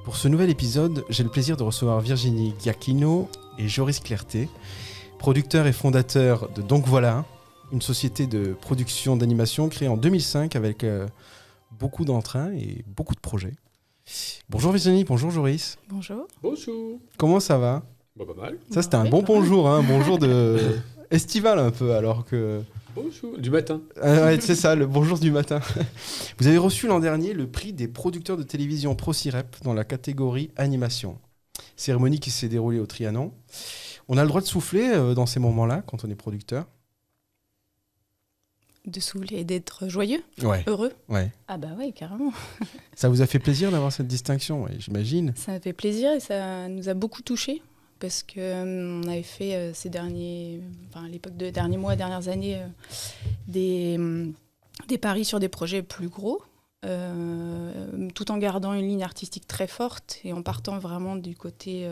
Pour ce nouvel épisode, j'ai le plaisir de recevoir Virginie Giacchino et Joris Clerté, producteurs et fondateurs de Donc Voilà, une société de production d'animation créée en 2005 avec beaucoup d'entrain et beaucoup de projets. Bonjour Virginie, bonjour Joris. Bonjour. Bonjour. Comment ça va ? Bah, pas mal. Ça c'était un bon bonjour, hein, bonjour de estival un peu alors que... Bonjour. Du matin. Ouais, c'est ça, le bonjour du matin. Vous avez reçu l'an dernier le prix des producteurs de télévision ProCirep dans la catégorie animation. Cérémonie qui s'est déroulée au Trianon. On a le droit de souffler dans ces moments-là quand on est producteur. De souffler et d'être joyeux, Ouais. heureux. Ouais. Ah bah ouais, carrément. Ça vous a fait plaisir d'avoir cette distinction, ouais, j'imagine. Ça m'a fait plaisir et ça nous a beaucoup touchés parce qu'on avait fait à l'époque de derniers mois, dernières années, des paris sur des projets plus gros, tout en gardant une ligne artistique très forte et en partant vraiment du côté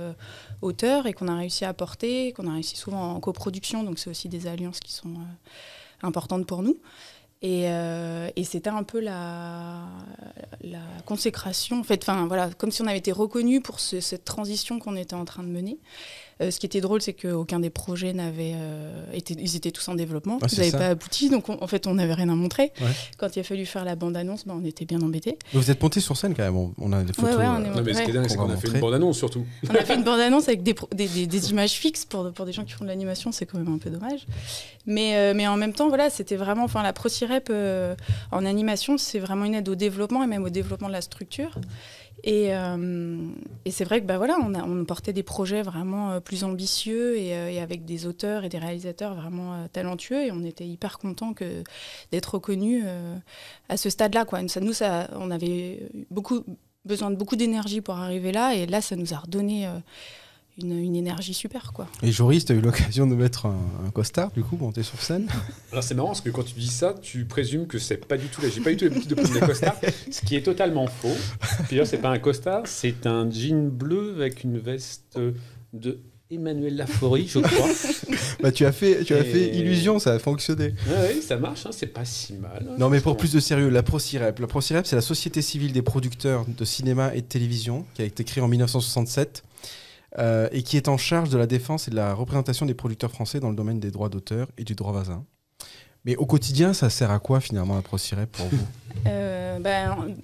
auteur et qu'on a réussi à apporter, qu'on a réussi souvent en coproduction, donc c'est aussi des alliances qui sont importantes pour nous. Et c'était un peu la consécration, en fait, comme si on avait été reconnu pour cette transition qu'on était en train de mener. Ce qui était drôle, c'est qu'aucun des projets n'avait ils étaient tous en développement, ils n'avaient pas abouti, donc en fait on n'avait rien à montrer. Ouais. Quand il a fallu faire la bande-annonce, on était bien embêtés. Mais vous êtes monté sur scène quand même, on a des photos. Non, mais ce qui est dingue, c'est qu'on a fait une bande-annonce surtout. On a fait une bande-annonce avec des images fixes pour des gens qui font de l'animation, c'est quand même un peu dommage. Mais en même temps, voilà, c'était vraiment, la ProCirep en animation, c'est vraiment une aide au développement et même au développement de la structure. Et c'est vrai que on portait des projets vraiment plus ambitieux et avec des auteurs et des réalisateurs vraiment talentueux et on était hyper contents d'être reconnus à ce stade-là, quoi. On avait besoin de beaucoup d'énergie pour arriver là et là ça nous a redonné une énergie super, quoi. Et Joris, tu as eu l'occasion de mettre un costard, du coup, monter sur scène. Alors c'est marrant, parce que quand tu dis ça, tu présumes que c'est pas du tout... J'ai pas du tout l'habitude de prendre des costards, ce qui est totalement faux. Puis d'ailleurs, c'est pas un costard, c'est un jean bleu avec une veste de Emmanuel Laforie, je crois. Tu as fait illusion, ça a fonctionné. Oui, ça marche, c'est pas si mal. Non, mais pour plus de sérieux, la ProCirep. La ProCirep, c'est la Société civile des producteurs de cinéma et de télévision, qui a été créée en 1967. Et qui est en charge de la défense et de la représentation des producteurs français dans le domaine des droits d'auteur et du droit voisin. Mais au quotidien, ça sert à quoi finalement la ProCirep pour vous ?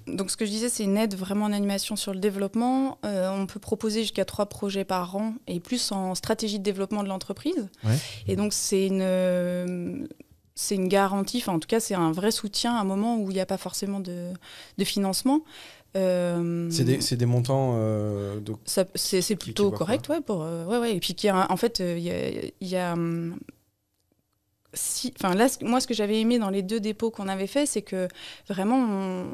Donc ce que je disais, c'est une aide vraiment en animation sur le développement. On peut proposer jusqu'à 3 projets par an et plus en stratégie de développement de l'entreprise. Ouais. Et donc c'est une garantie, en tout cas c'est un vrai soutien à un moment où il n'y a pas forcément de financement. C'est des montants c'est plutôt correct, ouais. Et puis moi ce que j'avais aimé dans les 2 dépôts qu'on avait fait, c'est que vraiment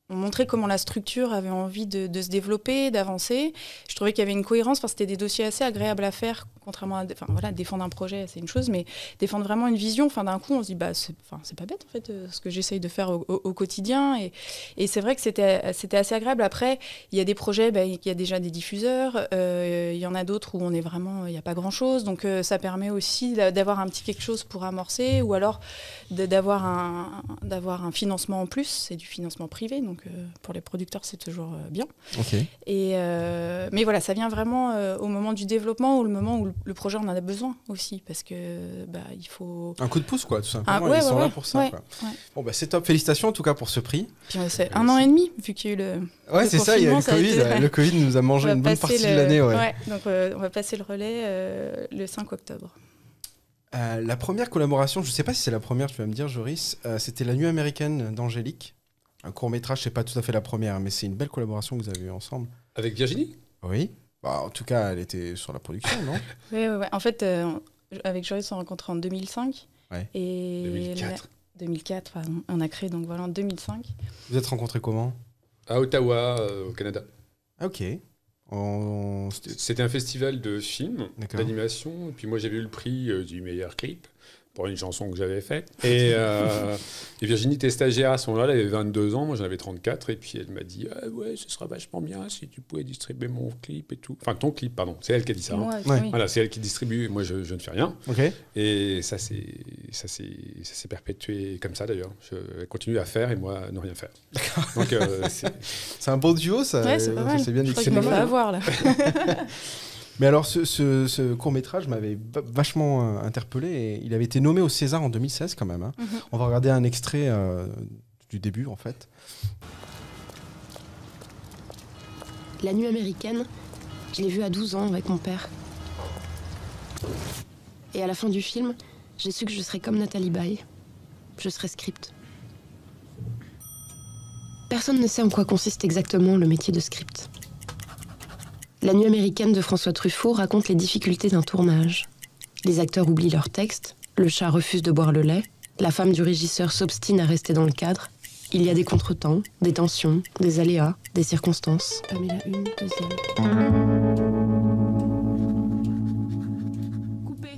on montrait comment la structure avait envie de se développer, d'avancer. Je trouvais qu'il y avait une cohérence, c'était des dossiers assez agréables à faire, contrairement à défendre un projet, c'est une chose, mais défendre vraiment une vision, d'un coup on se dit c'est pas bête en fait ce que j'essaye de faire au quotidien et c'est vrai que c'était assez agréable. Après il y a des projets, il y a déjà des diffuseurs, il y en a d'autres où on est vraiment, il n'y a pas grand chose, donc ça permet aussi d'avoir un petit quelque chose pour amorcer ou alors d'avoir un financement en plus, c'est du financement privé, donc pour les producteurs c'est toujours bien. Okay. Mais voilà, ça vient vraiment au moment du développement ou le moment où le projet en a besoin aussi, parce que il faut... Un coup de pouce, quoi, tout simplement. Ils sont là pour ça. Quoi. Ouais. Bon, c'est top. Félicitations, en tout cas, pour ce prix. Puis, c'est 1 an et demi, vu qu'il y a eu le... Ouais, c'est ça, il y a eu le Covid. Le Covid nous a mangé une bonne partie de l'année. Ouais. Donc, on va passer le relais le 5 octobre. La première collaboration, je ne sais pas si c'est la première, tu vas me dire, Joris, c'était La Nuit américaine d'Angélique. Un court-métrage, c'est pas tout à fait la première, mais c'est une belle collaboration que vous avez eue ensemble. Avec Virginie ? Oui. En tout cas, elle était sur la production, non ? Oui. En fait, avec Joris, on s'est rencontrés en 2005. Ouais. Et 2004, pardon. On a créé donc en 2005. Vous êtes rencontrés comment ? À Ottawa, au Canada. Ah, ok. C'était un festival de films, d'animation. Et puis moi, j'avais eu le prix du meilleur clip. pour une chanson que j'avais faite. Et Virginie était stagiaire à ce moment-là, elle avait 22 ans, moi j'en avais 34, et puis elle m'a dit « ouais, ce serait vachement bien si tu pouvais distribuer mon clip et tout. » Enfin, ton clip, pardon, c'est elle qui a dit ça. Hein. Ouais. Oui. Voilà, c'est elle qui distribue, moi je ne fais rien. Ok. Et ça s'est perpétué comme ça d'ailleurs. Je continue à faire et moi à ne rien faire. Donc c'est un beau duo, ça. Ouais, c'est pas mal. C'est bien Je crois dit. qu'il va pas avoir là. Mais alors, ce court-métrage m'avait vachement interpellé. Et il avait été nommé au César en 2016 quand même. Hein. On va regarder un extrait du début en fait. La nuit américaine, je l'ai vue à 12 ans avec mon père. Et à la fin du film, j'ai su que je serais comme Nathalie Baye. Je serais script. Personne ne sait en quoi consiste exactement le métier de script. La nuit américaine de François Truffaut raconte les difficultés d'un tournage. Les acteurs oublient leur texte, le chat refuse de boire le lait, la femme du régisseur s'obstine à rester dans le cadre. Il y a des contretemps, des tensions, des aléas, des circonstances. Pamela, une, deuxième. Coupé.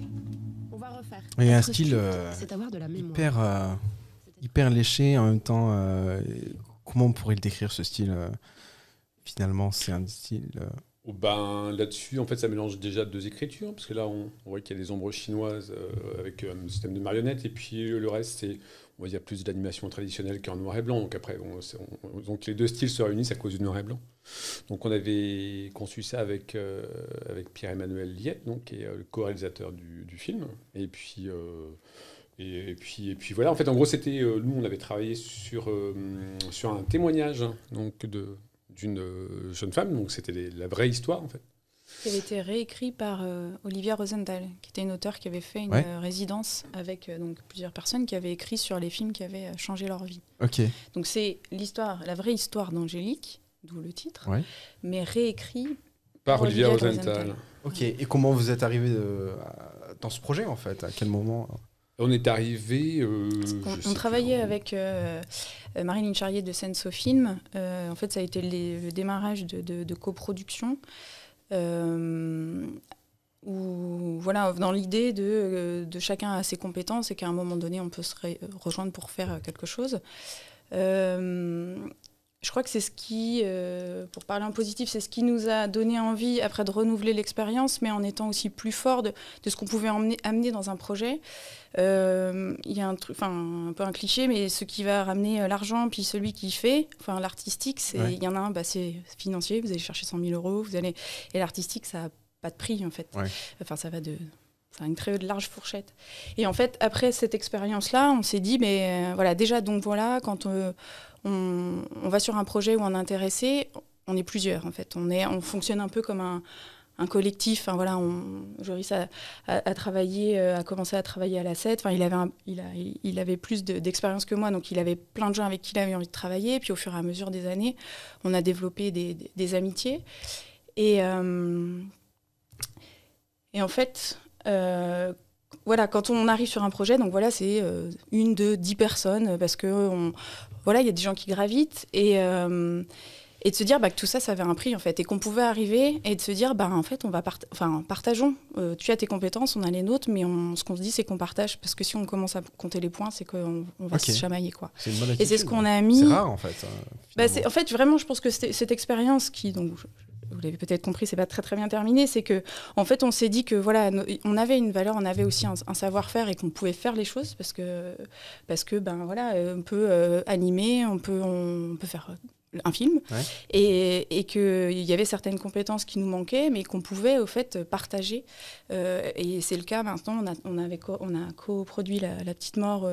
On va refaire. Il y a un Être style script, c'est avoir de la mémoire. hyper léché en même temps. Comment on pourrait le décrire ce style Finalement, c'est un style. Ben, là-dessus, en fait, ça mélange déjà deux écritures, parce que là, on voit qu'il y a des ombres chinoises avec un système de marionnettes, et puis le reste, c'est, on va dire, plus de l'animation traditionnelle qu'en noir et blanc. Donc après, donc les deux styles se réunissent à cause du noir et blanc. Donc on avait conçu ça avec Pierre-Emmanuel Liette, donc, qui est le co-réalisateur du film. Et puis voilà, en fait, en gros, c'était, nous, on avait travaillé sur un témoignage donc, d'une jeune femme, donc c'était la vraie histoire, en fait. Qui avait été réécrit par Olivia Rosenthal, qui était une auteure qui avait fait une résidence avec donc, plusieurs personnes qui avaient écrit sur les films qui avaient changé leur vie. Ok. Donc c'est l'histoire, la vraie histoire d'Angélique, d'où le titre, mais réécrit par Olivia Rosenthal. Ok. Et comment vous êtes arrivé dans ce projet, en fait? À quel moment? On est arrivé. On travaillait avec Marilyn Charrier de Senso Film. En fait, ça a été le démarrage de coproduction. Où, voilà, dans l'idée de chacun a ses compétences et qu'à un moment donné, on peut se rejoindre pour faire quelque chose. Je crois que c'est ce qui, pour parler en positif, c'est ce qui nous a donné envie après de renouveler l'expérience, mais en étant aussi plus fort de ce qu'on pouvait amener dans un projet. Il y a un peu un cliché, mais ce qui va ramener l'argent, puis celui qui fait, enfin l'artistique, il y en a un, c'est financier, vous allez chercher 100 000 €, et l'artistique, ça n'a pas de prix en fait. Enfin, ça va c'est une très large fourchette. Et en fait, après cette expérience-là, on s'est dit, voilà, déjà, donc voilà, quand on va sur un projet où on est intéressé, on est plusieurs en fait. On fonctionne un peu comme un collectif. Enfin, voilà, Joris a travaillé, a commencé à travailler à la 7. Enfin, il avait plus d'expérience que moi, donc il avait plein de gens avec qui il avait envie de travailler. Puis au fur et à mesure des années, on a développé des amitiés. Et en fait, voilà, quand on arrive sur un projet, donc voilà, c'est 1, 2, 10 personnes, parce que voilà, il y a des gens qui gravitent, et de se dire que tout ça, ça avait un prix, en fait, et qu'on pouvait arriver et de se dire, en fait, on va partageons. Tu as tes compétences, on a les nôtres, mais ce qu'on se dit, c'est qu'on partage, parce que si on commence à compter les points, c'est qu'on va se chamailler, quoi. C'est une bonne attitude, et c'est ce qu'on a mis. C'est rare, en fait. En fait, vraiment, je pense que cette expérience qui, donc, vous l'avez peut-être compris, c'est pas très très bien terminé, c'est que en fait on s'est dit que voilà, on avait une valeur, on avait aussi un savoir-faire et qu'on pouvait faire les choses parce que voilà, on peut animer, on peut faire un film, et qu'il y avait certaines compétences qui nous manquaient, mais qu'on pouvait au fait partager. Et c'est le cas maintenant. On a coproduit La Petite Mort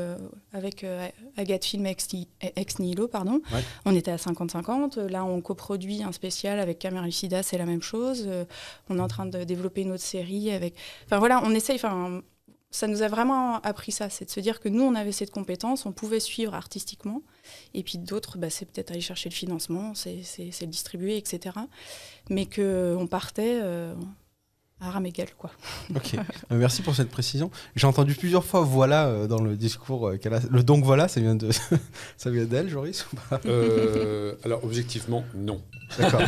avec Agathe Film Ex Nihilo, pardon. On était à 50-50. Là, on coproduit un spécial avec Caméra Lucida, c'est la même chose. On est en train de développer une autre série avec. Enfin voilà, on essaye. Ça nous a vraiment appris ça, c'est de se dire que nous, on avait cette compétence, on pouvait suivre artistiquement, et puis d'autres, c'est peut-être aller chercher le financement, c'est le distribuer, etc. Mais qu'on partait à armes égales, quoi. Ok, merci pour cette précision. J'ai entendu plusieurs fois voilà dans le discours qu'elle a. Le donc voilà, ça vient d'elle, Joris ou pas? Alors objectivement, non. D'accord.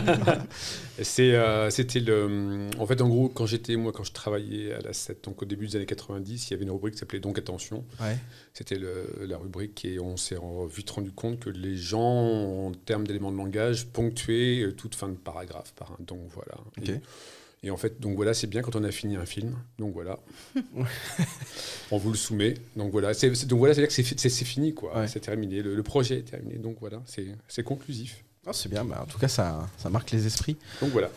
C'était le. En fait, en gros, quand je travaillais à la 7, donc au début des années 90, il y avait une rubrique qui s'appelait Donc Attention. Ouais. C'était la rubrique et on s'est vite rendu compte que les gens, en termes d'éléments de langage, ponctuaient toute fin de paragraphe par un donc voilà. Ok. Et en fait, donc voilà, c'est bien quand on a fini un film. Donc voilà. On vous le soumet. Donc voilà, donc voilà, c'est-à-dire que c'est fini, quoi. Ouais. C'est terminé. Le projet est terminé. Donc voilà, c'est conclusif. Oh, c'est bien, en tout cas ça marque les esprits. Donc voilà.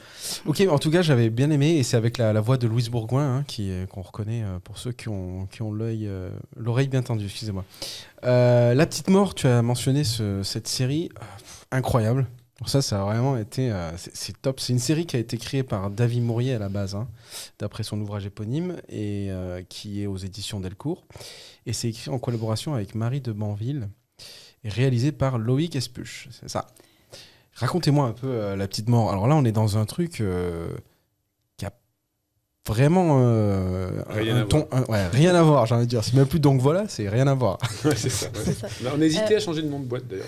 Ok, en tout cas j'avais bien aimé et c'est avec la voix de Louise Bourgoin qu'on reconnaît pour ceux qui ont l'oreille bien tendue, excusez-moi. La Petite Mort, tu as mentionné cette série incroyable. Pour ça a vraiment été c'est top. C'est une série qui a été créée par David Mourier à la base, d'après son ouvrage éponyme et qui est aux éditions Delcourt. Et c'est écrit en collaboration avec Marie de Banville et réalisé par Loïc Espuche. C'est ça. Racontez-moi un peu La Petite Mort. Alors là, on est dans un truc qui a vraiment rien à voir, j'ai envie de dire. C'est même plus donc voilà, c'est rien à voir. Ouais, c'est ça. Ouais. C'est ça. On hésitait à changer de nom de boîte d'ailleurs.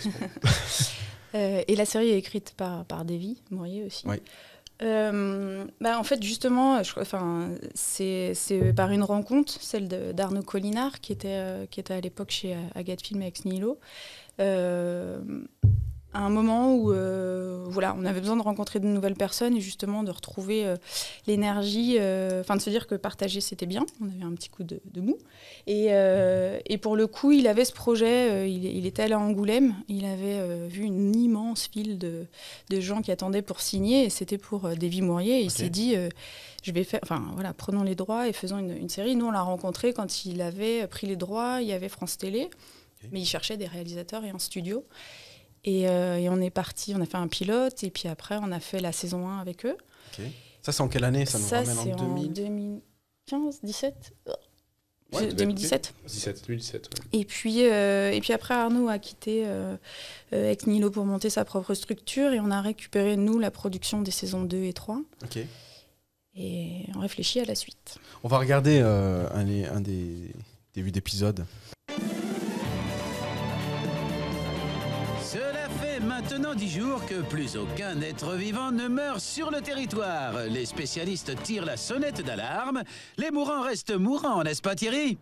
Et la série est écrite par David Mourier aussi. Oui. En fait, justement, c'est par une rencontre, celle d'Arnaud Collinard, qui était à l'époque chez Agathe Film et Ex Nihilo. À un moment où on avait besoin de rencontrer de nouvelles personnes et justement de retrouver l'énergie, de se dire que partager c'était bien, on avait un petit coup de mou. Et pour le coup, il avait ce projet, il était allé à Angoulême, il avait vu une immense file de gens qui attendaient pour signer et c'était pour David Mourier. Et il s'est dit, prenons les droits et faisons une série. Nous, on l'a rencontré quand il avait pris les droits, il y avait France Télé, mais il cherchait des réalisateurs et un studio. Et on est parti, on a fait un pilote, et puis après, on a fait la saison 1 avec eux. Okay. Ça, c'est en quelle année? Ça nous ramène c'est en 2015, 17 Ouais, 2017. 2017, ouais. Et puis après, Arnaud a quitté Ex Nihilo pour monter sa propre structure, et on a récupéré, nous, la production des saisons 2 et 3. Ok. Et on réfléchit à la suite. On va regarder un des débuts d'épisode. Cela fait maintenant 10 jours que plus aucun être vivant ne meurt sur le territoire. Les spécialistes tirent la sonnette d'alarme. Les mourants restent mourants, n'est-ce pas Thierry?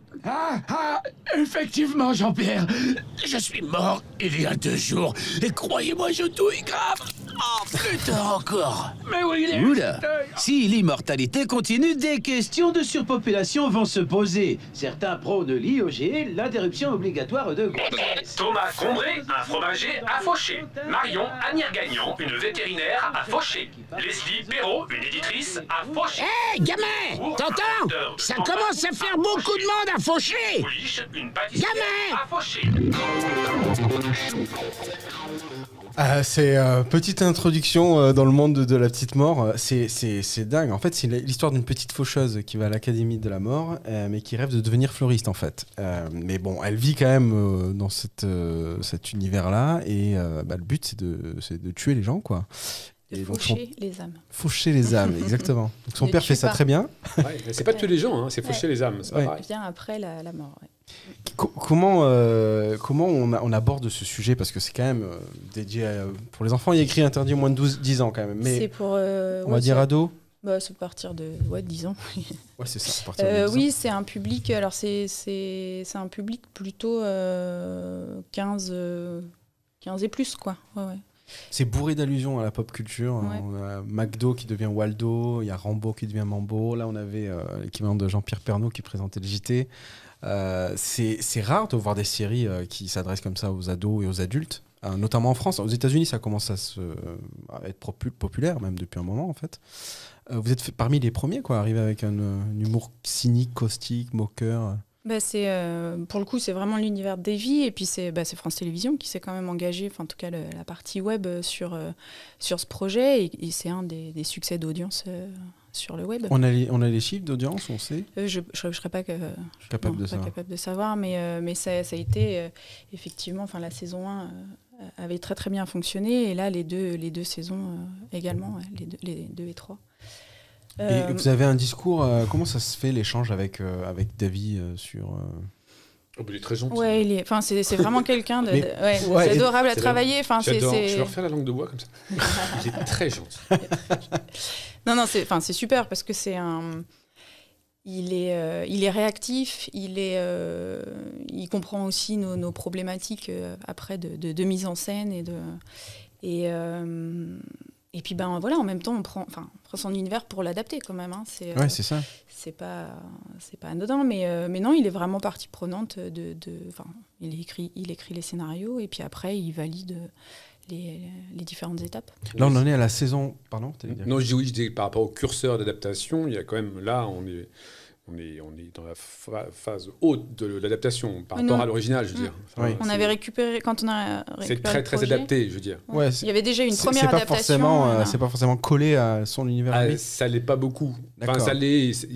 Effectivement, Jean-Pierre. Je suis mort il y a 2 jours. Et croyez-moi, je douille grave. Oh, plus tard encore. Mais oui, il est... Oula! Si l'immortalité continue, des questions de surpopulation vont se poser. Certains prônent l'IOG, l'interruption obligatoire de grossesse. Thomas Combré, un fromager à Faucher. Marion Agnières-Gagnon, une vétérinaire à Faucher. Leslie Perrault, une éditrice à Faucher. Hé, gamin! T'entends? Ça commence à faire beaucoup de monde à Faucher! Pouliche, une pâtissière Gamin! à Faucher. C'est petite introduction dans le monde de La Petite Mort. C'est dingue. En fait, c'est l'histoire d'une petite faucheuse qui va à l'Académie de la Mort, mais qui rêve de devenir fleuriste, en fait. Mais bon, elle vit quand même dans cet univers-là, et le but, c'est de tuer les gens, quoi. De faucher les âmes. Faucher les âmes, exactement. Donc son Ne père fait tue ça pas. très bien. Ouais, c'est pas tuer les gens, c'est faucher les âmes. C'est pas pareil. Bien après la mort. Ouais. Comment on aborde ce sujet? Parce que c'est quand même dédié pour les enfants. Il y a écrit interdit au moins de 10 ans quand même. Mais c'est pour... on va dire ado? C'est à partir de 10 ans. Ouais, c'est ça. À partir de 10 ans. Oui, c'est un public... Alors, c'est un public plutôt 15 et plus, quoi. Ouais. C'est bourré d'allusions à la pop culture. Ouais. On a McDo qui devient Waldo, il y a Rambo qui devient Mambo. Là, on avait l'équivalent de Jean-Pierre Pernaut qui présentait le JT. C'est rare de voir des séries qui s'adressent comme ça aux ados et aux adultes, notamment en France. Aux États-Unis, ça commence à être populaire, même depuis un moment, en fait. Vous êtes parmi les premiers, quoi, arriver avec un humour cynique, caustique, moqueur. Pour le coup, c'est vraiment l'univers de Davy, et puis c'est France Télévisions qui s'est quand même engagé, enfin en tout cas la partie web sur ce projet, et c'est un des succès d'audience sur le web. On a les chiffres d'audience, on sait. Je ne serais pas capable de savoir, mais ça a été effectivement, enfin la saison 1 avait très très bien fonctionné, et là les deux saisons également, les 2 et 3. Et vous avez un discours, comment ça se fait l'échange avec Davy sur... Oh, il est très gentil. Ouais, c'est vraiment quelqu'un de, Mais- c'est adorable à travailler. Enfin, J'adore. c'est... Je vais refaire la langue de bois comme ça. Il est très gentil. Non, c'est super parce que c'est un... Il est réactif, il comprend aussi nos problématiques après de mise en scène et puis voilà, en même temps on prend son univers pour l'adapter quand même. Hein. C'est ça. C'est pas anodin, mais non, il est vraiment partie pronante il écrit les scénarios et puis après il valide les différentes étapes. Là, on en est à la saison. Pardon, t'allais dire. Non, je dis par rapport au curseur d'adaptation, il y a quand même là, on est dans la phase haute de l'adaptation par rapport à l'original, je veux dire. Oui. On avait récupéré quand on a récupéré c'est très le très projet. adapté, je veux dire. Ouais, Il y avait déjà une c'est première pas adaptation. forcément, c'est pas forcément collé à son univers. Ah, lui. ça l'est pas beaucoup. Enfin, D'accord. ça l'est.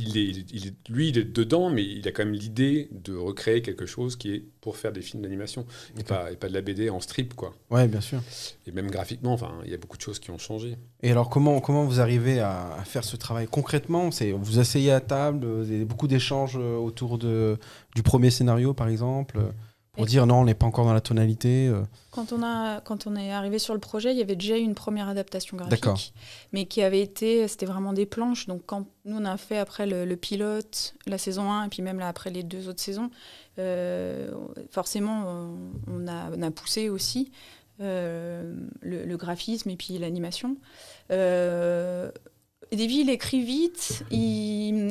Lui, il est dedans, mais il a quand même l'idée de recréer quelque chose qui est pour faire des films d'animation et pas de la BD en strip, quoi. Ouais, bien sûr. Et même graphiquement, il y a beaucoup de choses qui ont changé. Et alors, comment vous arrivez à faire ce travail concrètement? Vous asseyez à table, vous avez beaucoup d'échanges autour du premier scénario, par exemple, pour dire non, on n'est pas encore dans la tonalité. Quand on est arrivé sur le projet, il y avait déjà eu une première adaptation graphique, D'accord. mais c'était vraiment des planches. Donc quand nous on a fait après le pilote, la saison 1, et puis même là après les 2 autres saisons, forcément on a poussé aussi le graphisme et puis l'animation. Davy, il écrit vite,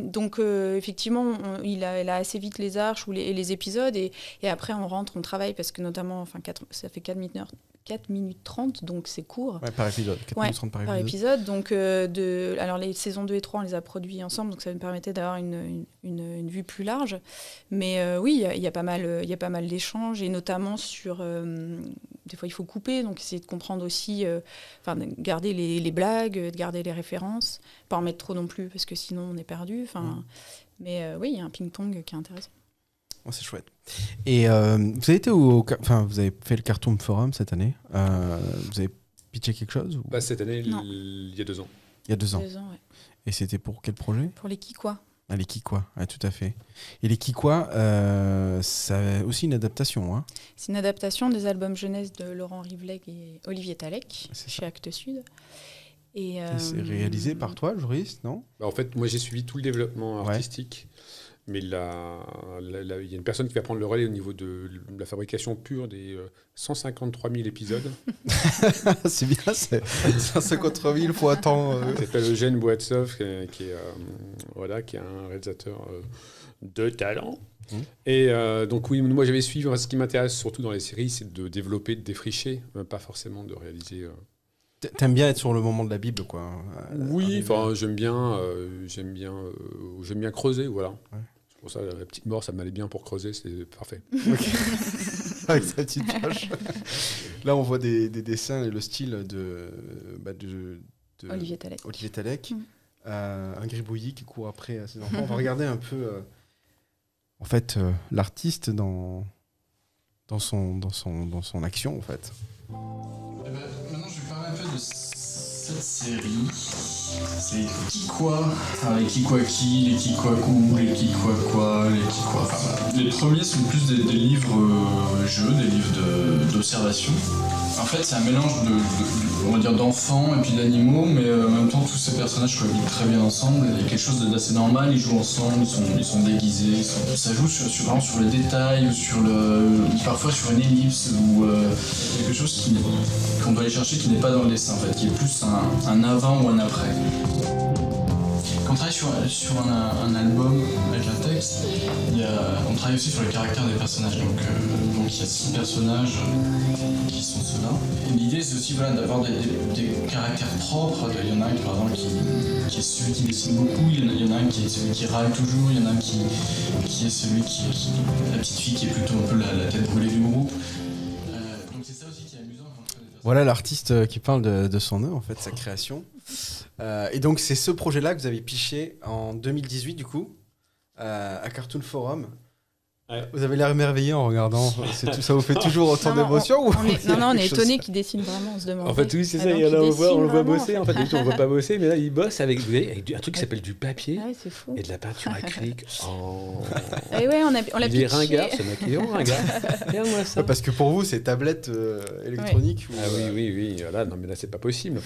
donc effectivement, il a assez vite les arches et les épisodes, et après on travaille, parce que notamment, ça fait 4 minutes 30, donc c'est court. Ouais, par épisode. 4 minutes 30 par épisode. Donc, alors les saisons 2 et 3, on les a produits ensemble, donc ça me permettait d'avoir une vue plus large. Mais oui, il y a pas mal d'échanges, et notamment sur... des fois, il faut couper, donc essayer de comprendre aussi, de garder les blagues, de garder les références, pas en mettre trop non plus, parce que sinon on est perdu. Mais oui, il y a un ping-pong qui est intéressant. Oh, c'est chouette. Et vous avez été vous avez fait le Cartoon Forum cette année. Vous avez pitché quelque chose ou... Cette année, Non. il y a 2 ans. Il y a 2 ans. 2 ans, ouais. Et c'était pour quel projet? Pour les Kikwa. Ah, les Kikwa, ouais, tout à fait. Et les Kikwa, c'est aussi une adaptation. Hein. C'est une adaptation des albums jeunesse de Laurent Rivleg et Olivier Talek, chez Actes Sud. Et c'est réalisé par toi, Joris, non? En fait, moi j'ai suivi tout le développement artistique. Mais là, il y a une personne qui va prendre le relais au niveau de la fabrication pure des 153 000 épisodes. C'est bien, c'est 153 000 fois tant. Il s'appelle Eugène Boatsov, qui est un réalisateur de talent. Et donc oui, moi j'avais suivi. Ce qui m'intéresse surtout dans les séries, c'est de développer, de défricher, pas forcément de réaliser... T'aimes bien être sur le moment de la Bible, quoi. Oui, j'aime bien creuser, voilà. Ouais. C'est pour ça la petite mort, ça m'allait bien pour creuser, c'est parfait. Avec sa petite pioche. Là, on voit des dessins et le style de Olivier Talek. Un gribouillis qui court après ses enfants. On va regarder un peu, en fait, l'artiste dans son action, en fait. Maintenant, je vais parler un peu de cette série. C'est les Kikwa. Les Kikwaki, les Kikwaku, les Kikwakwa, les Kikwa. Voilà. Les premiers sont plus des livres jeux, des livres d'observation. En fait, c'est un mélange on va dire d'enfants et puis d'animaux, mais en même temps, tous ces personnages cohabitent très bien ensemble. Il y a quelque chose d'assez normal, ils jouent ensemble, ils sont déguisés. Ça joue vraiment sur le détail, ou parfois sur une ellipse, ou quelque chose qu'on doit aller chercher qui n'est pas dans le dessin, en fait, qui est plus un avant ou un après. Quand on travaille sur un album avec un texte, on travaille aussi sur le caractère des personnages. Donc il y a 6 personnages qui sont ceux-là. Et l'idée, c'est aussi d'avoir des caractères propres. Il y en a un par exemple qui est celui qui dessine beaucoup, il y en a un qui est celui qui râle toujours, il y en a un qui est celui la petite fille qui est plutôt un peu la tête brûlée du groupe. Donc c'est ça aussi qui est amusant. Voilà l'artiste qui parle de son œuvre, en fait, sa création. Et donc, c'est ce projet-là que vous avez piché en 2018, du coup, à Cartoon Forum. Vous avez l'air émerveillé en regardant. Ça vous fait toujours autant d'émotions on est étonné qu'il dessine vraiment, on se demande. En fait, oui, c'est ça. Et là, on le voit bosser. En fait, on ne voit pas bosser, mais là, il bosse avec un truc qui s'appelle du papier c'est et de la peinture acrylique. Et ouais, on l'a il est ringard, ce mec. Il est ringard. Regarde-moi ça. Parce que pour vous, c'est tablette électronique. Ah oui. Voilà, non, mais là, c'est pas possible.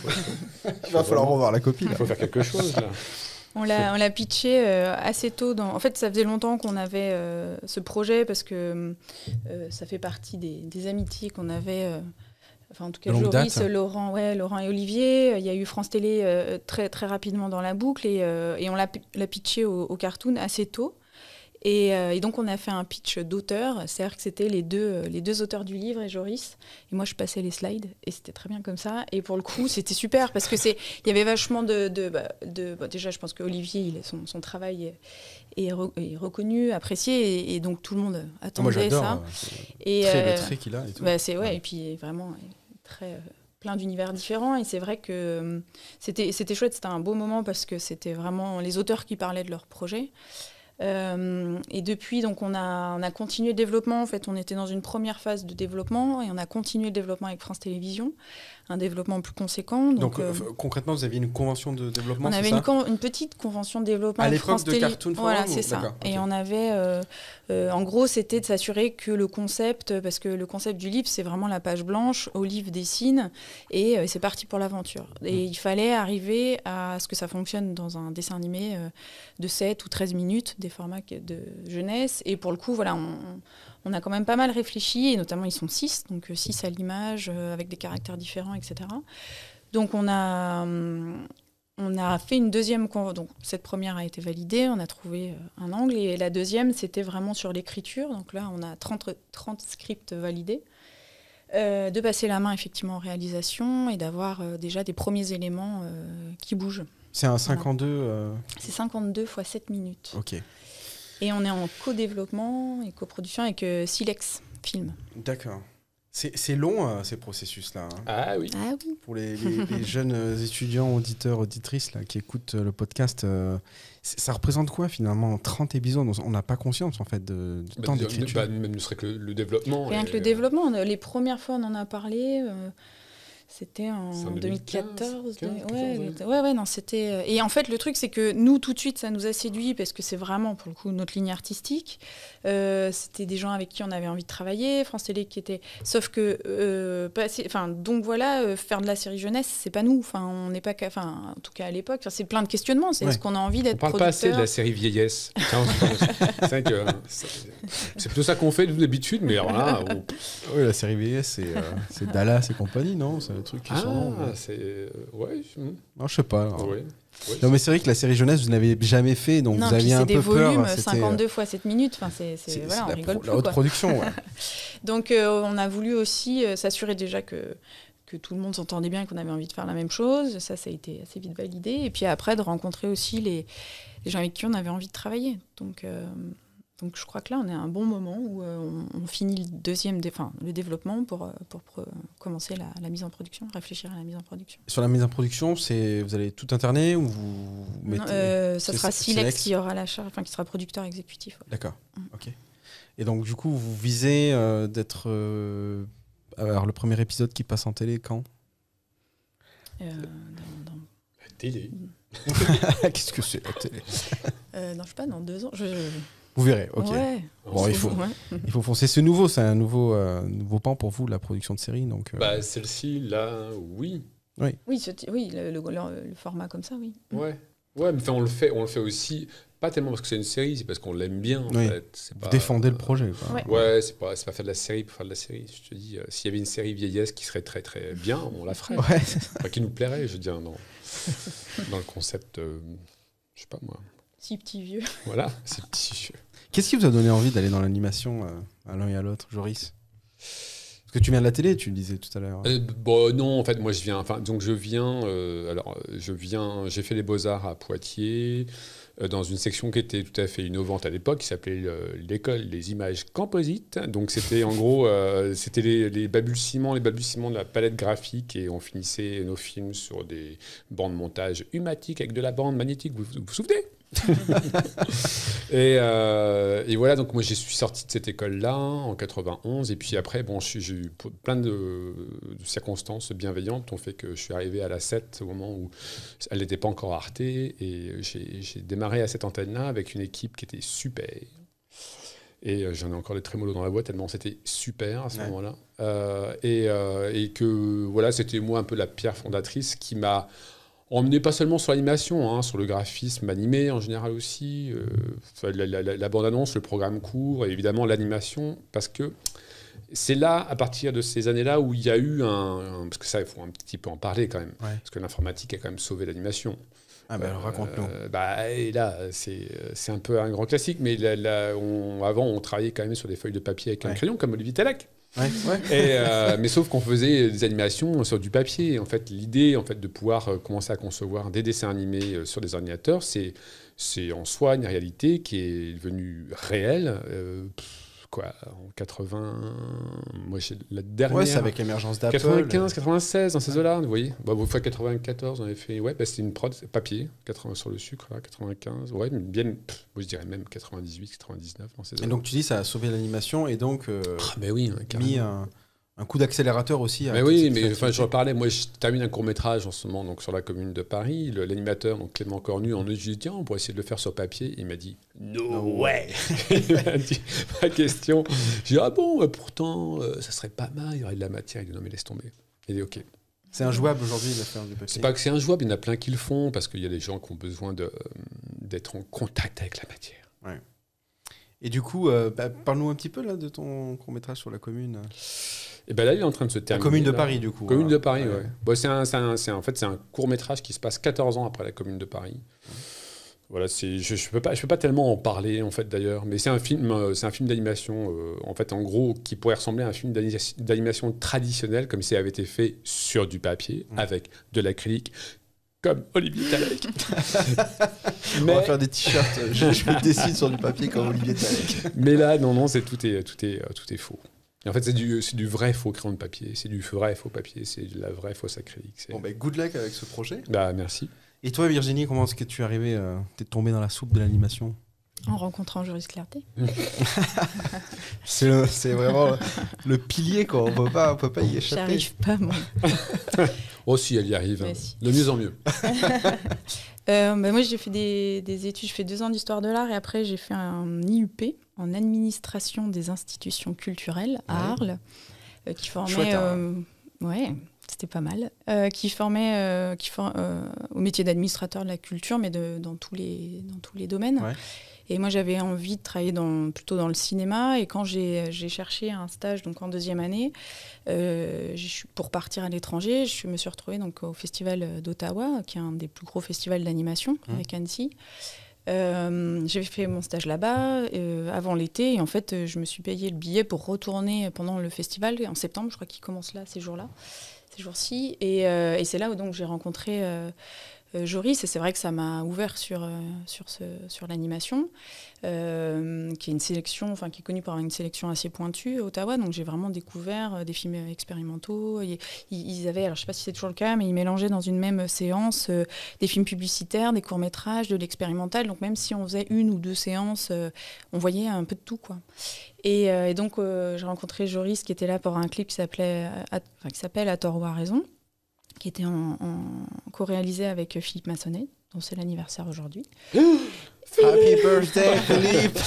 Il va falloir revoir la copie. Il faut faire quelque chose, là. On l'a pitché assez tôt. En fait, ça faisait longtemps qu'on avait ce projet parce que ça fait partie des amitiés qu'on avait. En tout cas, Joris, Laurent et Olivier. Il y a eu France Télé très, très rapidement dans la boucle et on l'a pitché au Cartoon assez tôt. Et donc, on a fait un pitch d'auteur, c'est-à-dire que c'était les deux auteurs du livre et Joris. Et moi, je passais les slides et c'était très bien comme ça. Et pour le coup, c'était super parce que il y avait vachement déjà, je pense qu'Olivier, son travail est reconnu, apprécié, et donc tout le monde attendait ça. Le trait qu'il a et tout. Et puis vraiment très plein d'univers différents. Et c'est vrai que c'était chouette, c'était un beau moment parce que c'était vraiment les auteurs qui parlaient de leur projet. Et depuis, donc, on a continué le développement. En fait, on était dans une première phase de développement et on a continué le développement avec France Télévisions, un développement plus conséquent. Donc concrètement, vous aviez une convention de développement, on avait une petite convention de développement à l'époque de Cartoon Forum. Voilà, c'est ça. Okay. Et on avait, en gros, c'était de s'assurer que le concept, parce que le concept du livre, c'est vraiment la page blanche, Olive dessine, et c'est parti pour l'aventure. Et il fallait arriver à ce que ça fonctionne dans un dessin animé de 7 ou 13 minutes, des formats de jeunesse. Et pour le coup, voilà, on a quand même pas mal réfléchi, et notamment ils sont 6, donc 6 à l'image, avec des caractères différents, etc. Donc on a fait une deuxième donc cette première a été validée, on a trouvé un angle, et la deuxième, c'était vraiment sur l'écriture. Donc là, on a 30 scripts validés. De passer la main effectivement en réalisation et d'avoir déjà des premiers éléments qui bougent. C'est un 52 C'est 52 x 7 minutes. Ok. Et on est en co-développement et coproduction avec Silex Film. D'accord. C'est long, ces processus-là. Hein. Ah oui. Pour les jeunes étudiants, auditeurs, auditrices là, qui écoutent le podcast, ça représente quoi finalement 30 épisodes? On n'a pas conscience en fait de temps d'écriture. Même ne serait que le développement. Rien que le développement. Les premières fois, on en a parlé. C'était en 2014. Non, c'était. Et en fait, le truc, c'est que nous, tout de suite, ça nous a séduit parce que c'est vraiment, pour le coup, notre ligne artistique. C'était des gens avec qui on avait envie de travailler. France Télé qui était. Sauf que. Donc voilà, faire de la série jeunesse, c'est pas nous. Enfin, on n'est pas. En tout cas, à l'époque, c'est plein de questionnements. C'est est-ce qu'on a envie d'être producteur? On parle pas assez de la série vieillesse. C'est vrai que c'est plutôt ça qu'on fait d'habitude, mais alors là. Oui, la série vieillesse, c'est Dallas et compagnie, non? Le truc qui c'est... Ouais. Non, je sais pas. Ouais. Non, mais c'est vrai que la série jeunesse, vous n'avez jamais fait, donc vous aviez un peu peur. C'est des volumes, 52 x 7 minutes. Enfin, voilà, on rigole plus. La haute production, ouais. Donc, on a voulu aussi s'assurer déjà que tout le monde s'entendait bien et qu'on avait envie de faire la même chose. Ça a été assez vite validé. Et puis après, de rencontrer aussi les gens avec qui on avait envie de travailler. Donc je crois que là, on est à un bon moment où on finit le développement pour commencer la mise en production, réfléchir à la mise en production. Sur la mise en production, vous allez tout interner ou vous mettez... Ça sera Silex qui aura la charge, qui sera producteur exécutif. Ouais. D'accord, ok. Et donc du coup, vous visez d'être... Alors le premier épisode qui passe en télé, quand La télé. Qu'est-ce que c'est la télé? Non, je sais pas, dans 2 ans. Vous verrez, ok. Ouais. Bon, il faut foncer. C'est nouveau, c'est un nouveau pan pour vous, la production de série. Donc, celle-ci, là, oui. Oui, le format comme ça, oui. Ouais, mais on le fait aussi, pas tellement parce que c'est une série, c'est parce qu'on l'aime bien, en fait. Vous défendez le projet, quoi. Ouais, c'est pas faire de la série pour faire de la série. Je te dis, s'il y avait une série vieillesse qui serait très, très bien, on la ferait. Ouais. Enfin, qui nous plairait, je veux dire, dans le concept, je sais pas moi. Si petit vieux. Voilà, c'est petit vieux. Qu'est-ce qui vous a donné envie d'aller dans l'animation à l'un et à l'autre, Joris? Parce que tu viens de la télé, tu le disais tout à l'heure. Non, en fait, moi, j'ai fait les Beaux-Arts à Poitiers, dans une section qui était tout à fait innovante à l'époque, qui s'appelait l'école des images composites. Donc, c'était en gros, c'était les balbutiements de la palette graphique, et on finissait nos films sur des bandes de montage humatiques avec de la bande magnétique. Vous vous souvenez? Et voilà, donc moi je suis sorti de cette école-là en 91, et puis après, bon, j'ai eu plein de circonstances bienveillantes ont fait que je suis arrivé à la 7 au moment où elle n'était pas encore à Arte, et j'ai démarré à cette antenne-là avec une équipe qui était super. Et j'en ai encore des trémolos dans la boîte, tellement c'était super à ce moment-là. Et que voilà, c'était moi un peu la pierre fondatrice qui m'a emmené pas seulement sur l'animation, hein, sur le graphisme animé en général aussi, la bande-annonce, le programme court, et évidemment l'animation, parce que c'est là, à partir de ces années-là, où il y a eu parce que ça, il faut un petit peu en parler quand même, parce que l'informatique a quand même sauvé l'animation. Ah ben raconte-nous. Et là, c'est un peu un grand classique, mais avant, on travaillait quand même sur des feuilles de papier avec un crayon, comme Olivier Tallec. Mais sauf qu'on faisait des animations sur du papier. En fait, l'idée de pouvoir commencer à concevoir des dessins animés sur des ordinateurs, c'est en soi une réalité qui est devenue réelle. En 80, moi j'ai la dernière. Ouais, c'est avec l'émergence d'Apple. 95, 96, dans ces eaux-là, vous voyez. Une fois 94, on avait fait. Ouais, c'était une prod papier, 80 sur le sucre, là, 95. Ouais, bien. Moi je dirais même 98, 99 dans ces eaux-là. Et donc tu dis ça a sauvé l'animation et donc oui, mis un coup d'accélérateur aussi. Oui, mais je reparlais. Moi, je termine un court-métrage en ce moment donc, sur la Commune de Paris. L'animateur, donc Clément Cornu, en je lui ai dit tiens, on pourrait essayer de le faire sur papier. Il m'a dit no way. Il m'a dit pas question. J'ai dit ah bon, pourtant, ça serait pas mal. Il y aurait de la matière. Il dit non, mais laisse tomber. Il dit ok. C'est injouable aujourd'hui de faire du papier. C'est pas que c'est injouable, il y en a plein qui le font parce qu'il y a des gens qui ont besoin d'être en contact avec la matière. Ouais. Et du coup, parle-nous un petit peu là de ton court-métrage sur la Commune. Et ben là, il est en train de se terminer. La Commune de Paris, du coup. Commune de Paris, ouais. Bon, c'est un court-métrage qui se passe 14 ans après la Commune de Paris. Voilà, je peux pas tellement en parler, en fait, d'ailleurs. Mais c'est un film d'animation, en fait, en gros, qui pourrait ressembler à un film d'animation traditionnel, comme si ça avait été fait sur du papier, avec de l'acrylique, comme Olivier Tallec. On va faire des t-shirts. Je dessine sur du papier comme Olivier Tallec. Mais là, non, tout est faux. Et en fait, c'est du vrai faux crayon de papier, c'est du vrai faux papier, c'est de la vraie fausse acrylique. Bon, good luck avec ce projet. Merci. Et toi, Virginie, comment est-ce que tu es arrivée, t'es tombée dans la soupe de l'animation? En rencontrant Joris Clarté. C'est vraiment le pilier, quoi. On peut pas y échapper. J'arrive pas, moi. Oh, si, elle y arrive. Hein. Si. De mieux en mieux. Moi, j'ai fait des études. Je fais 2 ans d'histoire de l'art et après, j'ai fait un IUP en administration des institutions culturelles à Arles, qui formait... Chouette, ouais, c'était pas mal. Qui formait au métier d'administrateur de la culture, mais dans tous les domaines. Ouais. Et moi, j'avais envie de travailler plutôt dans le cinéma. Et quand j'ai cherché un stage donc en 2e année, pour partir à l'étranger, je me suis retrouvée donc, au Festival d'Ottawa, qui est un des plus gros festivals d'animation avec Annecy. J'ai fait mon stage là-bas avant l'été. Et en fait, je me suis payé le billet pour retourner pendant le festival en septembre. Je crois qu'il commence là, ces jours-ci. Et c'est là où donc, j'ai rencontré... Joris, et c'est vrai que ça m'a ouvert sur l'animation, qui est une sélection, enfin qui est connue par une sélection assez pointue à Ottawa. Donc j'ai vraiment découvert des films expérimentaux. Ils avaient, alors je sais pas si c'est toujours le cas, mais ils mélangeaient dans une même séance des films publicitaires, des courts-métrages, de l'expérimental. Donc même si on faisait 1 ou 2 séances, on voyait un peu de tout, quoi. Et donc j'ai rencontré Joris qui était là pour un clip qui s'appelle À tort ou à raison, qui était en co-réalisé avec Philippe Massonnet, dont c'est l'anniversaire aujourd'hui. Happy birthday, Philippe.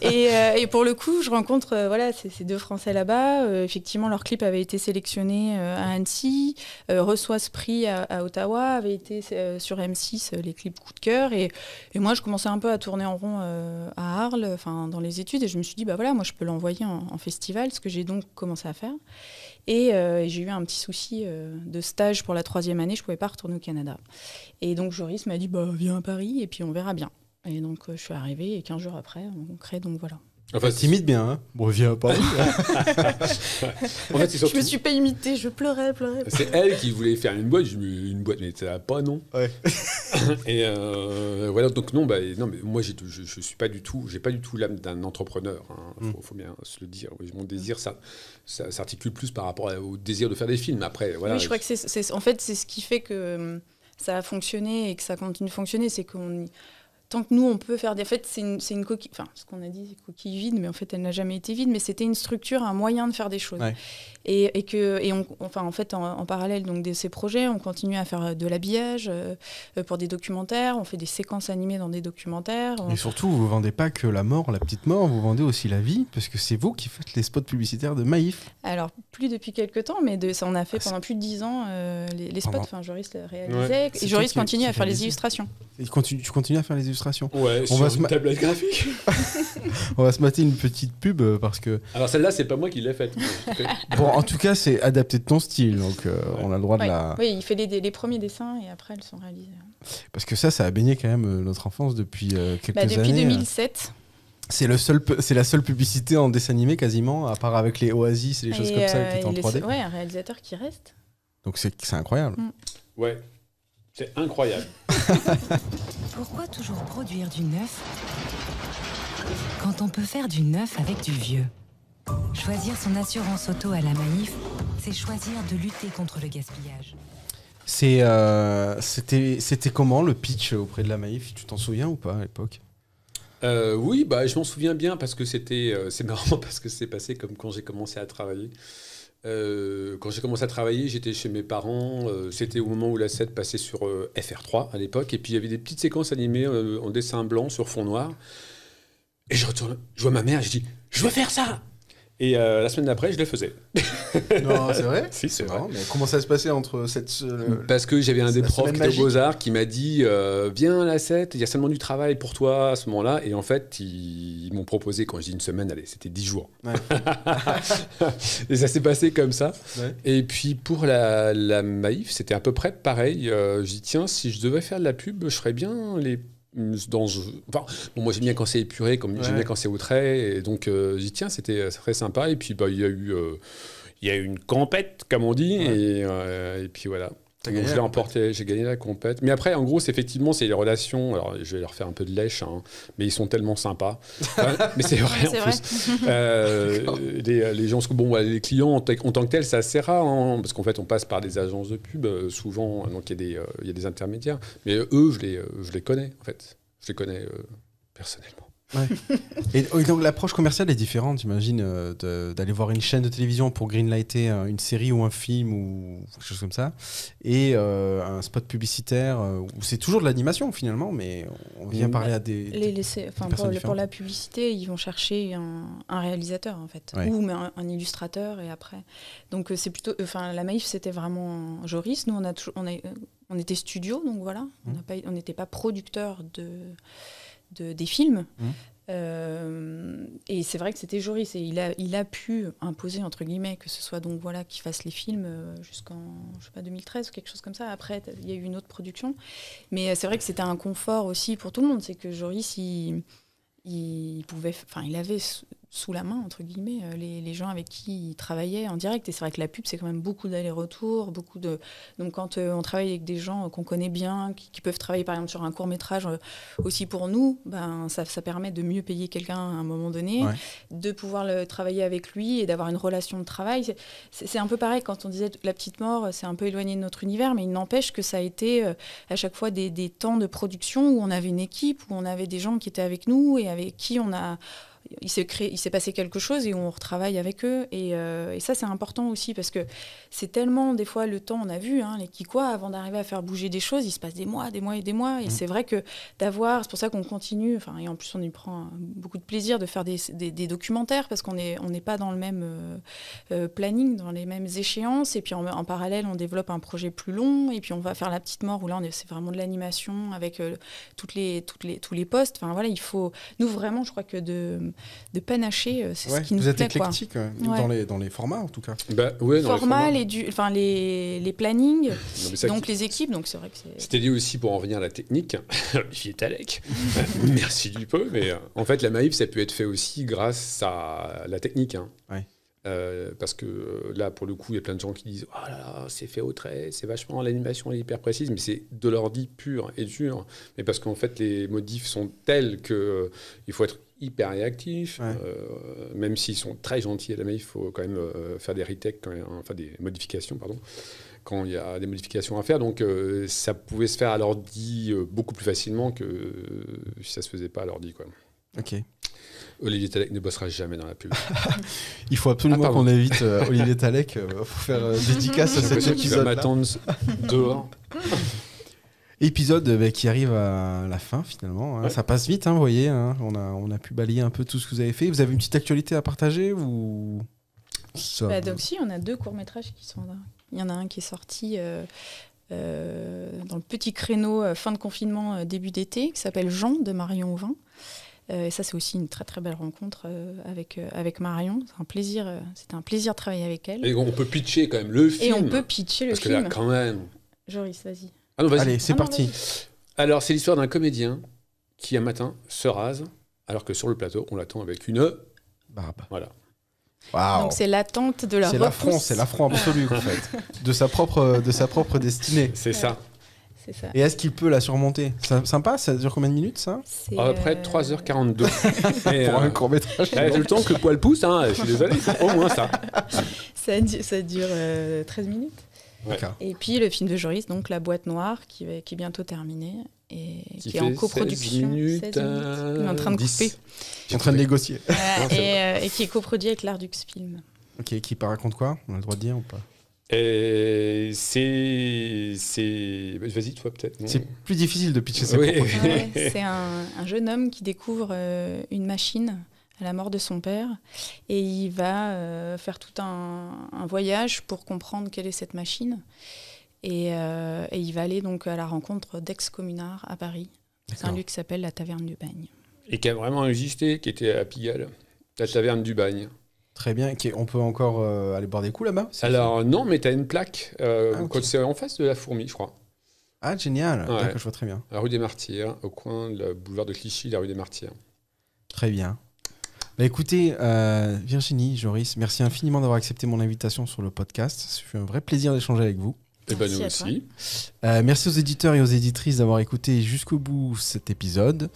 Et pour le coup, je rencontre ces 2 Français là-bas. Effectivement, leur clip avait été sélectionné à Annecy, reçoit ce prix à Ottawa, avait été sur M6, les clips coup de cœur. Et moi, je commençais un peu à tourner en rond à Arles, dans les études, et je me suis dit, moi, je peux l'envoyer en festival, ce que j'ai donc commencé à faire. Et j'ai eu un petit souci de stage pour la 3e année, je ne pouvais pas retourner au Canada. Et donc Joris m'a dit, viens à Paris et puis on verra bien. Et donc je suis arrivée et 15 jours après, on crée, donc voilà. Enfin, t'imites bien, hein. Bon, viens à Paris. En fait, je me suis pas imitée, je pleurais. C'est elle qui voulait faire une boîte, mais ça pas, non. Ouais. Et voilà, donc non, mais moi je suis pas du tout, j'ai pas du tout l'âme d'un entrepreneur. Hein. Faut bien se le dire. Mon désir, ça s'articule plus par rapport au désir de faire des films. Après, voilà. Oui, je crois que c'est ce qui fait que ça a fonctionné et que ça continue de fonctionner, c'est qu'on tant que nous, on peut faire des... En fait, c'est une coquille... Enfin, ce qu'on a dit, c'est coquille vide, mais en fait, elle n'a jamais été vide, mais c'était une structure, un moyen de faire des choses. Ouais. En fait, en parallèle donc, de ces projets, on continue à faire de l'habillage pour des documentaires, on fait des séquences animées dans des documentaires. Et surtout, vous vendez pas que la mort, la petite mort, vous vendez aussi la vie, parce que c'est vous qui faites les spots publicitaires de Maïf. Alors, plus depuis quelques temps, mais ça on a fait pendant plus de 10 ans les spots. Enfin, Joris le réalisait, Ouais. et Joris continue à faire les illustrations. Et tu continues à faire les illustrations. Ouais, On va sur une tablette graphique. On va se mater une petite pub parce que... Alors celle-là, c'est pas moi qui l'ai faite. Bon, en tout cas, c'est adapté de ton style, donc on a le droit de la... Oui, il fait les premiers dessins et après, elles sont réalisées. Parce que ça a baigné quand même notre enfance depuis quelques années. Depuis 2007. C'est la seule publicité en dessin animé quasiment, à part avec les Oasis et les choses comme ça qui étaient en 3D. Ouais, un réalisateur qui reste. Donc c'est incroyable. Ouais, c'est incroyable. Pourquoi toujours produire du neuf quand on peut faire du neuf avec du vieux? Choisir son assurance auto à la Maïf, c'est choisir de lutter contre le gaspillage. C'était comment le pitch auprès de la Maïf? Tu t'en souviens ou pas à l'époque? Oui, je m'en souviens bien parce que c'est marrant parce que c'est passé comme quand j'ai commencé à travailler. Quand j'ai commencé à travailler, j'étais chez mes parents. C'était au moment où la 7 passait sur FR3 à l'époque. Et puis il y avait des petites séquences animées en dessin blanc sur fond noir. Et je retourne, je vois ma mère, je dis « Je veux faire ça !» Et la semaine d'après, je le faisais. Non, c'est vrai? Si, c'est vrai. Mais comment ça se passait entre cette... Parce que j'avais un des profs qui était magique. aux Beaux-Arts qui m'a dit viens à la 7, il y a seulement du travail pour toi à ce moment-là. Et en fait, ils m'ont proposé, quand je dis une semaine, allez, c'était 10 jours. Ouais. Et ça s'est passé comme ça. Ouais. Et puis pour la Maïf, c'était à peu près pareil. Je dis tiens, si je devais faire de la pub, je ferais bien les... moi j'aime bien quand c'est épuré, j'aime bien quand c'est au trait, et donc j'ai dit tiens, c'était très sympa. Et puis il y a eu une compète comme on dit, et puis voilà. Donc, je l'ai emporté, j'ai gagné la compète. Mais après, en gros, c'est les relations. Alors, je vais leur faire un peu de lèche, mais ils sont tellement sympas. Mais c'est vrai, c'est en plus. Les gens, les clients en tant que tels, c'est assez rare, parce qu'en fait, on passe par des agences de pub, souvent, donc il y a des intermédiaires. Mais eux, je les connais, en fait. Je les connais personnellement. Ouais. Et donc l'approche commerciale est différente, j'imagine, d'aller voir une chaîne de télévision pour greenlighter une série ou un film ou quelque chose comme ça, et un spot publicitaire où c'est toujours de l'animation finalement, mais on vient parler à des pour la publicité, ils vont chercher un réalisateur en fait, ou un illustrateur, et après. Donc c'est plutôt, la Maïf c'était vraiment Joris. Nous on était studio, donc voilà, on n'était pas producteur des films. Et c'est vrai que c'était Joris, et il a pu imposer entre guillemets que ce soit donc voilà qu'il fasse les films jusqu'en 2013 ou quelque chose comme ça. Après il y a eu une autre production, mais c'est vrai que c'était un confort aussi pour tout le monde, c'est que Joris il avait sous la main, entre guillemets, les gens avec qui il travaillait en direct. Et c'est vrai que la pub, c'est quand même beaucoup d'allers-retours, Donc quand on travaille avec des gens qu'on connaît bien, qui peuvent travailler par exemple sur un court-métrage aussi pour nous, ça permet de mieux payer quelqu'un à un moment donné, de pouvoir travailler avec lui et d'avoir une relation de travail. C'est un peu pareil quand on disait La Petite Mort, c'est un peu éloigné de notre univers, mais il n'empêche que ça a été à chaque fois des temps de production où on avait une équipe, où on avait des gens qui étaient avec nous et avec qui il s'est passé quelque chose et on retravaille avec eux, et ça c'est important aussi, parce que c'est tellement, des fois, le temps, on a vu les Kikwa, avant d'arriver à faire bouger des choses, il se passe des mois et des mois, et c'est vrai que c'est pour ça qu'on continue, et en plus on y prend beaucoup de plaisir de faire des documentaires, parce qu'on n'est pas dans le même planning, dans les mêmes échéances, et puis en parallèle on développe un projet plus long, et puis on va faire La Petite Mort où là c'est vraiment de l'animation avec tous les postes. Voilà, il faut, nous vraiment, je crois que de panacher, c'est ce qui nous plaît. Vous êtes éclectique dans les formats en tout cas. Formats, les plannings, donc les équipes, donc c'est vrai que c'est... C'était dit aussi pour en revenir à la technique, j'y étais avec, merci du peu, mais en fait la Maïf ça peut être fait aussi grâce à la technique. Parce que là, pour le coup, il y a plein de gens qui disent « Oh là là, c'est fait au trait, c'est vachement, l'animation est hyper précise », mais c'est de l'ordi pur et dur. Mais parce qu'en fait, les modifs sont tels qu'il faut être hyper réactif. Même s'ils sont très gentils à la Maïf, il faut quand même faire des retakes, des modifications, pardon. quand il y a des modifications à faire. Donc ça pouvait se faire à l'ordi beaucoup plus facilement que si ça se faisait pas à l'ordi, quoi. Ok. Olivier Talek ne bossera jamais dans la pub. Il faut absolument qu'on évite Olivier Talek pour faire dédicace à cet épisode. Tu vas m'attendre dehors. Épisode qui arrive à la fin finalement. Hein. Ouais. Ça passe vite, hein, vous voyez. Hein. On a pu balayer un peu tout ce que vous avez fait. Vous avez une petite actualité à partager ou ça... Donc si, on a 2 courts-métrages qui sont là. Il y en a un qui est sorti dans le petit créneau fin de confinement, début d'été, qui s'appelle Jean de Marion Auvin. Et ça, c'est aussi une très très belle rencontre avec Marion. C'était un plaisir de travailler avec elle. Et on peut pitcher quand même le film. Et on peut pitcher le film. Parce que là, quand même... Joris, vas-y. Ah non, vas-y. Allez, c'est parti. Alors, c'est l'histoire d'un comédien qui, un matin, se rase, alors que sur le plateau, on l'attend avec une... barbe. Voilà. Wow. Donc, c'est l'attente de la repousse. C'est l'affront absolu, en fait. De sa propre destinée. C'est ça. C'est ça. Et est-ce qu'il peut la surmonter? Sympa, ça dure combien de minutes, ça? À peu près 3h42. Pour un court-métrage. Le temps que le poil pousse, hein, je suis désolé, c'est au moins ça. Ça dure 13 minutes. Ouais. Et puis le film de Joris, donc La Boîte Noire, qui est bientôt terminé et qui est en coproduction. 16 minutes, il est en train de 10. couper. En train de négocier. Et qui est coproduit avec l'Ardux Film. Ok, qui raconte quoi? On a le droit de dire ou pas? Vas-y, toi, peut-être. Non. C'est plus difficile de pitcher ses propres films. Ouais, c'est un jeune homme qui découvre une machine à la mort de son père et il va faire tout un voyage pour comprendre quelle est cette machine et il va aller donc à la rencontre d'ex-communards à Paris. C'est un lieu qui s'appelle la Taverne du Bagne. Et qui a vraiment existé, qui était à Pigalle, la Taverne du Bagne. Très bien. On peut encore aller boire des coups là-bas? Alors non, mais tu as une plaque. C'est en face de la Fourmi, je crois. Ah, génial. Ouais. D'accord, je vois très bien. La rue des Martyrs, au coin du boulevard de Clichy, la rue des Martyrs. Très bien. Bah, écoutez, Virginie, Joris, merci infiniment d'avoir accepté mon invitation sur le podcast. Ça fait un vrai plaisir d'échanger avec vous. Et ben nous aussi. Merci aux éditeurs et aux éditrices d'avoir écouté jusqu'au bout cet épisode.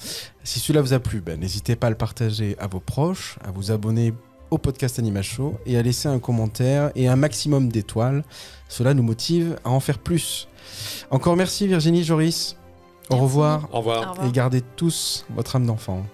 Si cela vous a plu, n'hésitez pas à le partager à vos proches, à vous abonner au podcast Anima Show et à laisser un commentaire et un maximum d'étoiles. Cela nous motive à en faire plus. Encore merci Virginie, Joris. Au revoir. Au revoir. Et gardez tous votre âme d'enfant.